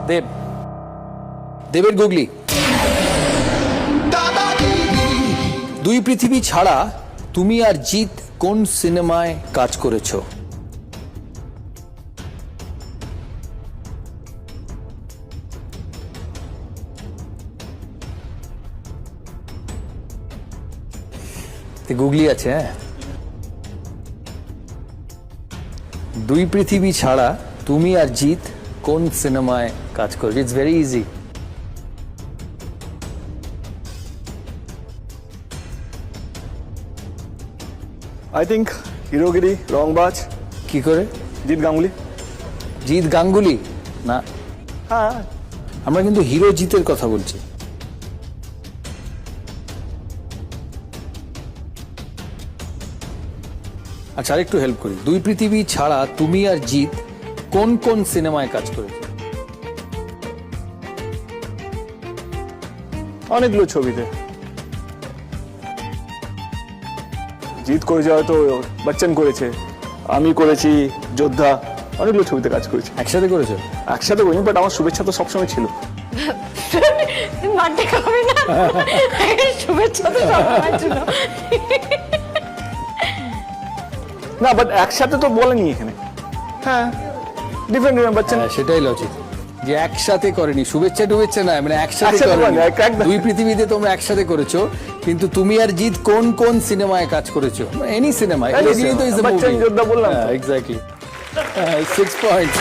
দেব, দেবের গুগলি। দুই পৃথিবী ছাড়া তুমি আর জিৎ কোন সিনেমায় কাজ করেছো? গুগলি আছে। হ্যাঁ, দুই পৃথিবী ছাড়া তুমি আর জিৎ কোন সিনেমায় কাজ করেছো? It's very easy. I think হিরোগিরি, রংবাজ, কি করে? জিৎ গাঙ্গুলি। জিৎ গাঙ্গুলি না, হ্যাঁ, আমরা কিন্তু হিরো জিতের কথা বলছি। আচ্ছা, আরেকটু হেল্প করি। দুই পৃথিবী ছাড়া তুমি আর জিৎ কোন কোন সিনেমায় কাজ করেছে? অনেকগুলো ছবিতে। জিৎ করেছে, হয়তো বচ্চন করেছে, আমি করেছি, যোদ্ধা, অনেকগুলো ছবিতে কাজ করেছি। একসাথে করেছো? একসাথে করিনি, বাট আমার শুভেচ্ছা তো সবসময় ছিল। মারতে খাবে না, শুভেচ্ছা তো সবার জন্য। না, বাট একসাথে তো বলেনি এখানে। হ্যাঁ, ডিফারেন্ট বচ্চন। সেটাই লজিক, যে একসাথে করেনি। শুভেচ্ছা টুভেচ্ছা না, মানে একসাথে একসাথে করেনি। করেনি, একদম। দুই পৃথিবীতে তোমরা একসাথে করেছো, কিন্তু তুমি আর জিৎ কোন কোন সিনেমায় কাজ করেছো? এনি সিনেমায়। বচ্চন, যোদ্ধা বললাম তো। এক্স্যাক্টলি। 6 পয়েন্ট।